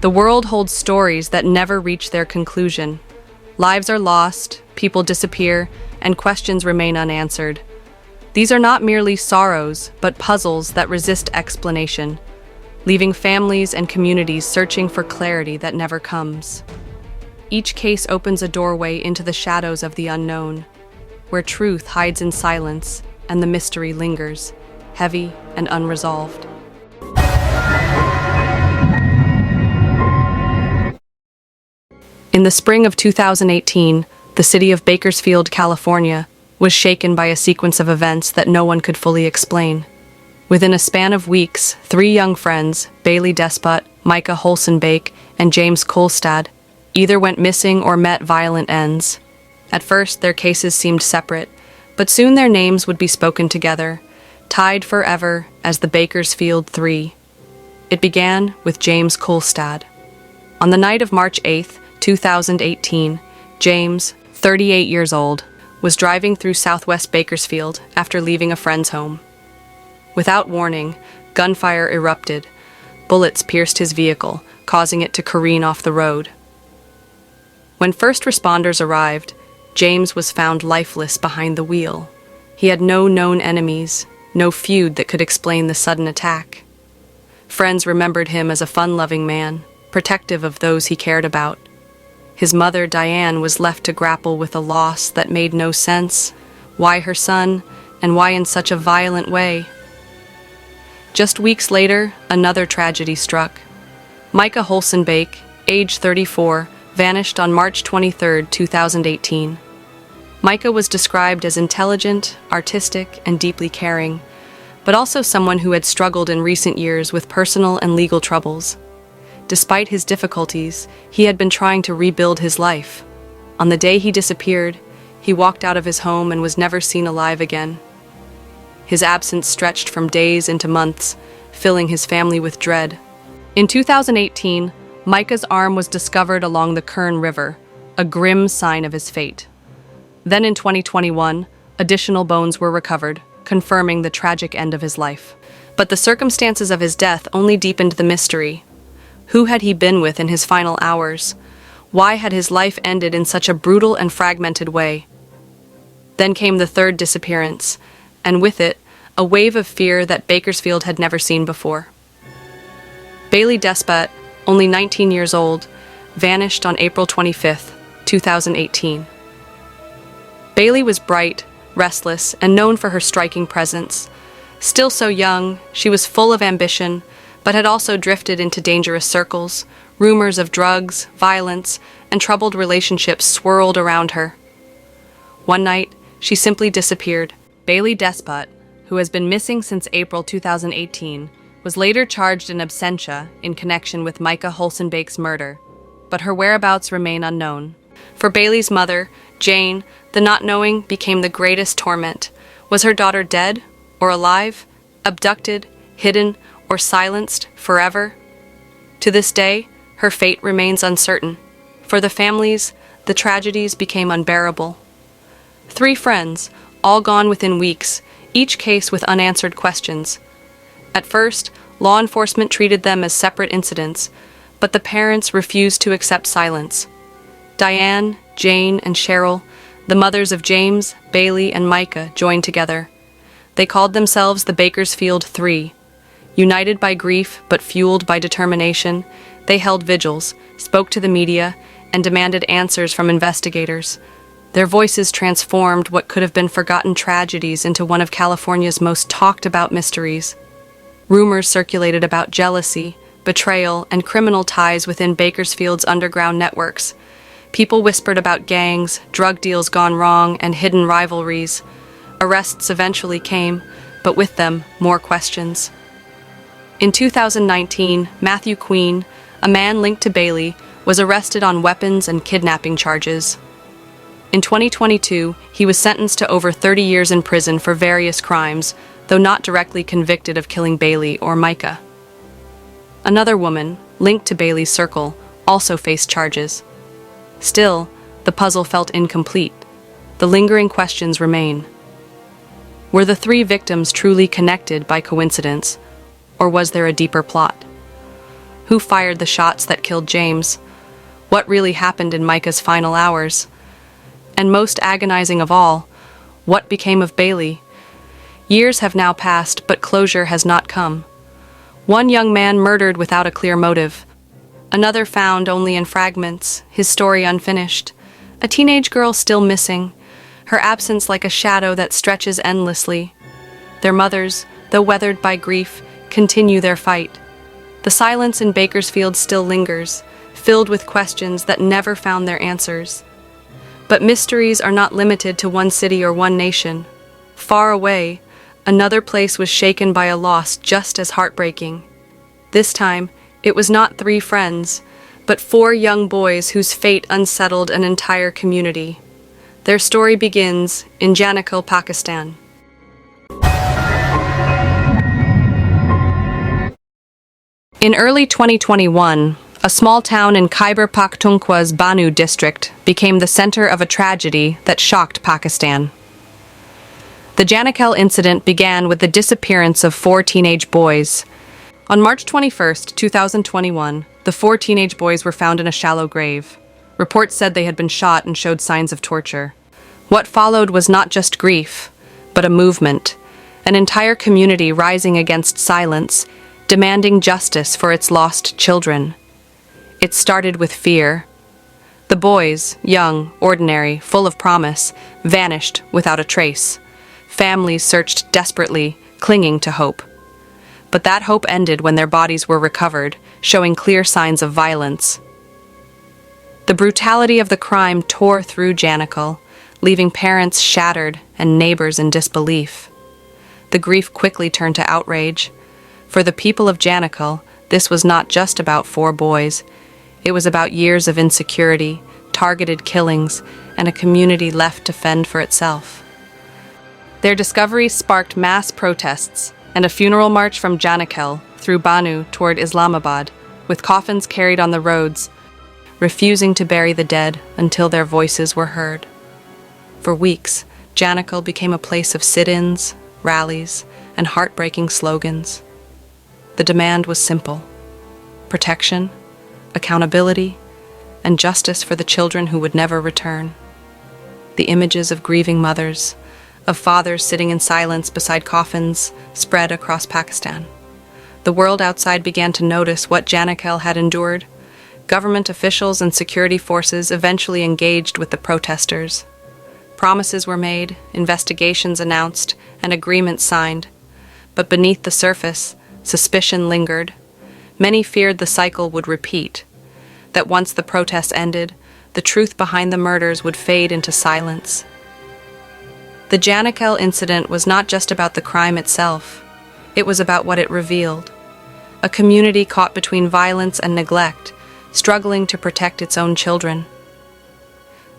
The world holds stories that never reach their conclusion. Lives are lost, people disappear, and questions remain unanswered. These are not merely sorrows, but puzzles that resist explanation, leaving families and communities searching for clarity that never comes. Each case opens a doorway into the shadows of the unknown, where truth hides in silence and the mystery lingers, heavy and unresolved. In the spring of 2018, the city of Bakersfield, California, was shaken by a sequence of events that no one could fully explain. Within a span of weeks, 3 young friends, Bailey Despot, Micah Holsenbake, and James Kolstad, either went missing or met violent ends. At first, their cases seemed separate, but soon their names would be spoken together, tied forever as the Bakersfield 3. It began with James Kolstad. On the night of March 8, 2018, James, 38 years old, was driving through southwest Bakersfield after leaving a friend's home. Without warning, gunfire erupted. Bullets pierced his vehicle, causing it to careen off the road. When first responders arrived, James was found lifeless behind the wheel. He had no known enemies, no feud that could explain the sudden attack. Friends remembered him as a fun-loving man, protective of those he cared about. His mother, Diane, was left to grapple with a loss that made no sense. Why her son, and why in such a violent way? Just weeks later, another tragedy struck. Micah Holsenbake, age 34, vanished on March 23, 2018. Micah was described as intelligent, artistic, and deeply caring, but also someone who had struggled in recent years with personal and legal troubles. Despite his difficulties, he had been trying to rebuild his life. On the day he disappeared, he walked out of his home and was never seen alive again. His absence stretched from days into months, filling his family with dread. In 2018, Micah's arm was discovered along the Kern River, a grim sign of his fate. Then in 2021, additional bones were recovered, confirming the tragic end of his life. But the circumstances of his death only deepened the mystery. Who had he been with in his final hours? Why had his life ended in such a brutal and fragmented way? Then came the third disappearance, and with it, a wave of fear that Bakersfield had never seen before. Bailey Despot, only 19 years old, vanished on April 25, 2018. Bailey was bright, restless, and known for her striking presence. Still so young, she was full of ambition, but had also drifted into dangerous circles. Rumors of drugs, violence, and troubled relationships swirled around her. One night, she simply disappeared. Bailey Despot, who has been missing since April 2018, was later charged in absentia in connection with Micah Holsenbake's murder, but her whereabouts remain unknown. For Bailey's mother, Jane, the not knowing became the greatest torment. Was her daughter dead or alive, abducted, hidden, or silenced forever? To this day, her fate remains uncertain. For the families, the tragedies became unbearable. 3 friends, all gone within weeks, each case with unanswered questions. At first, law enforcement treated them as separate incidents, but the parents refused to accept silence. Diane, Jane, and Cheryl, the mothers of James, Bailey, and Micah, joined together. They called themselves the Bakersfield 3. United by grief but fueled by determination, they held vigils, spoke to the media, and demanded answers from investigators. Their voices transformed what could have been forgotten tragedies into one of California's most talked-about mysteries. Rumors circulated about jealousy, betrayal, and criminal ties within Bakersfield's underground networks. People whispered about gangs, drug deals gone wrong, and hidden rivalries. Arrests eventually came, but with them, more questions. In 2019, Matthew Queen, a man linked to Bailey, was arrested on weapons and kidnapping charges. In 2022, he was sentenced to over 30 years in prison for various crimes, though not directly convicted of killing Bailey or Micah. Another woman, linked to Bailey's circle, also faced charges. Still, the puzzle felt incomplete. The lingering questions remain. Were the 3 victims truly connected by coincidence, or was there a deeper plot? Who fired the shots that killed James? What really happened in Micah's final hours? And most agonizing of all, what became of Bailey? Years have now passed, but closure has not come. One young man murdered without a clear motive. Another found only in fragments, his story unfinished. A teenage girl still missing, her absence like a shadow that stretches endlessly. Their mothers, though weathered by grief, continue their fight. The silence in Bakersfield still lingers, filled with questions that never found their answers. But mysteries are not limited to one city or one nation. Far away, another place was shaken by a loss just as heartbreaking. This time, it was not 3 friends, but 4 young boys whose fate unsettled an entire community. Their story begins in Janikhel, Pakistan. In early 2021, a small town in Khyber Pakhtunkhwa's Banu district became the center of a tragedy that shocked Pakistan. The Janikhel incident began with the disappearance of 4 teenage boys. On March 21, 2021, the 4 teenage boys were found in a shallow grave. Reports said they had been shot and showed signs of torture. What followed was not just grief, but a movement, an entire community rising against silence, demanding justice for its lost children. It started with fear. The boys, young, ordinary, full of promise, vanished without a trace. Families searched desperately, clinging to hope. But that hope ended when their bodies were recovered, showing clear signs of violence. The brutality of the crime tore through Janikhel, leaving parents shattered and neighbors in disbelief. The grief quickly turned to outrage. For the people of Janikhel, this was not just about 4 boys. It was about years of insecurity, targeted killings, and a community left to fend for itself. Their discovery sparked mass protests and a funeral march from Janikhel through Banu toward Islamabad, with coffins carried on the roads, refusing to bury the dead until their voices were heard. For weeks, Janikhel became a place of sit-ins, rallies, and heartbreaking slogans. The demand was simple: protection, accountability, and justice for the children who would never return. The images of grieving mothers, of fathers sitting in silence beside coffins, spread across Pakistan. The world outside began to notice what Janikhel had endured. Government officials and security forces eventually engaged with the protesters. Promises were made, investigations announced, and agreements signed. But beneath the surface, suspicion lingered. Many feared the cycle would repeat, that once the protests ended, the truth behind the murders would fade into silence. The Janikhel incident was not just about the crime itself. It was about what it revealed. A community caught between violence and neglect, struggling to protect its own children.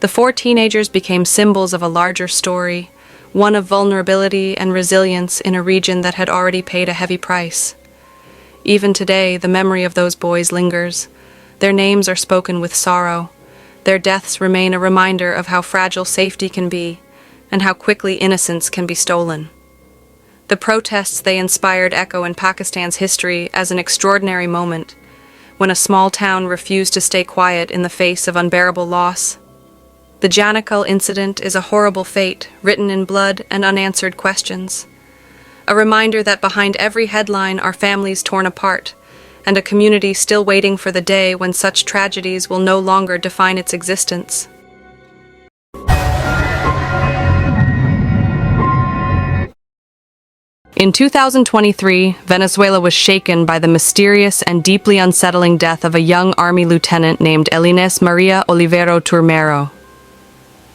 The 4 teenagers became symbols of a larger story, one of vulnerability and resilience in a region that had already paid a heavy price. Even today, the memory of those boys lingers. Their names are spoken with sorrow. Their deaths remain a reminder of how fragile safety can be, and how quickly innocence can be stolen. The protests they inspired echo in Pakistan's history as an extraordinary moment, when a small town refused to stay quiet in the face of unbearable loss. The Janikhel incident is a horrible fate, written in blood and unanswered questions. A reminder that behind every headline are families torn apart, and a community still waiting for the day when such tragedies will no longer define its existence. In 2023, Venezuela was shaken by the mysterious and deeply unsettling death of a young army lieutenant named Elinés Olivero Turmero.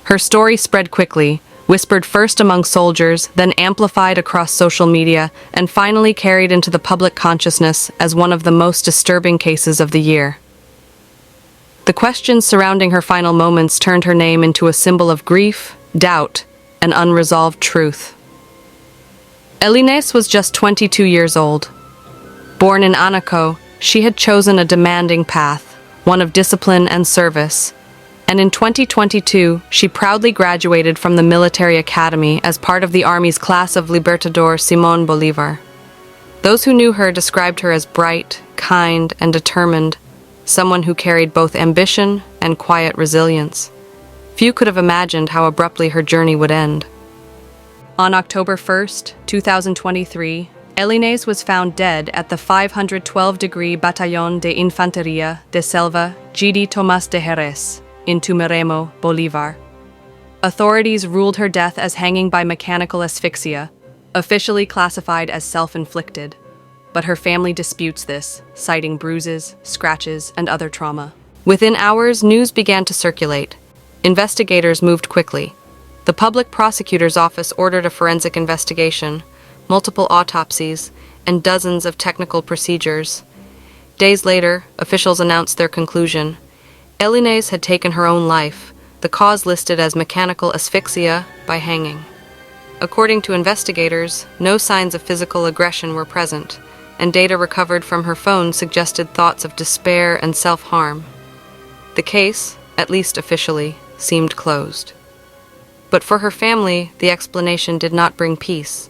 Her story spread quickly, whispered first among soldiers, then amplified across social media, and finally carried into the public consciousness as one of the most disturbing cases of the year. The questions surrounding her final moments turned her name into a symbol of grief, doubt, and unresolved truth. Elinés was just 22 years old. Born in Anaco, she had chosen a demanding path, one of discipline and service. And in 2022, she proudly graduated from the military academy as part of the Army's class of Libertador Simón Bolívar. Those who knew her described her as bright, kind, and determined, someone who carried both ambition and quiet resilience. Few could have imagined how abruptly her journey would end. On October 1st, 2023, Elinés was found dead at the 512-degree Batallón de Infantería de Selva G.D. Tomás de Jerez in Tumeremo, Bolívar. Authorities ruled her death as hanging by mechanical asphyxia, officially classified as self-inflicted, but her family disputes this, citing bruises, scratches, and other trauma. Within hours, news began to circulate. Investigators moved quickly. The public prosecutor's office ordered a forensic investigation, multiple autopsies, and dozens of technical procedures. Days later, officials announced their conclusion. Elinés had taken her own life, the cause listed as mechanical asphyxia by hanging. According to investigators, no signs of physical aggression were present, and data recovered from her phone suggested thoughts of despair and self-harm. The case, at least officially, seemed closed. But for her family, the explanation did not bring peace.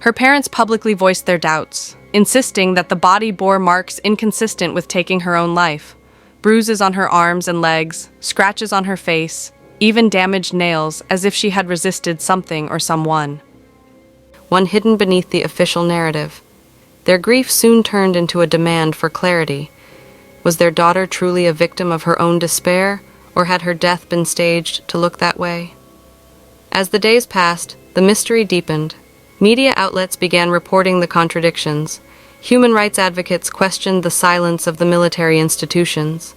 Her parents publicly voiced their doubts, insisting that the body bore marks inconsistent with taking her own life. Bruises on her arms and legs, scratches on her face, even damaged nails as if she had resisted something or someone. One hidden beneath the official narrative. Their grief soon turned into a demand for clarity. Was their daughter truly a victim of her own despair, or had her death been staged to look that way? As the days passed, the mystery deepened. Media outlets began reporting the contradictions. Human rights advocates questioned the silence of the military institutions.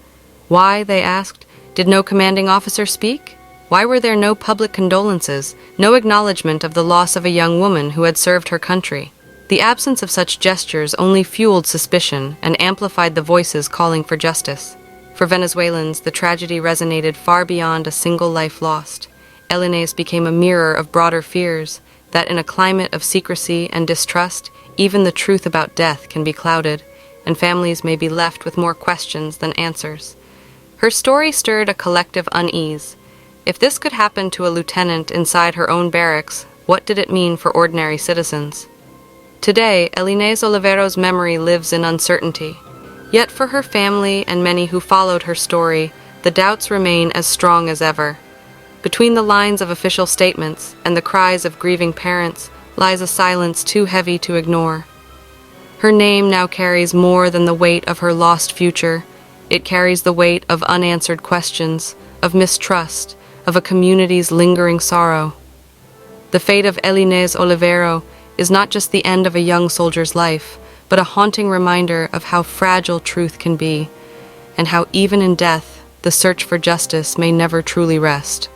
Why, they asked, did no commanding officer speak? Why were there no public condolences, no acknowledgement of the loss of a young woman who had served her country? The absence of such gestures only fueled suspicion and amplified the voices calling for justice. For Venezuelans, the tragedy resonated far beyond a single life lost. Elinés became a mirror of broader fears, that in a climate of secrecy and distrust, even the truth about death can be clouded, and families may be left with more questions than answers. Her story stirred a collective unease. If this could happen to a lieutenant inside her own barracks, what did it mean for ordinary citizens? Today, Elinés Olivero's memory lives in uncertainty. Yet for her family and many who followed her story, the doubts remain as strong as ever. Between the lines of official statements and the cries of grieving parents lies a silence too heavy to ignore. Her name now carries more than the weight of her lost future. It carries the weight of unanswered questions, of mistrust, of a community's lingering sorrow. The fate of Elinés Olivero is not just the end of a young soldier's life, but a haunting reminder of how fragile truth can be, and how even in death, the search for justice may never truly rest.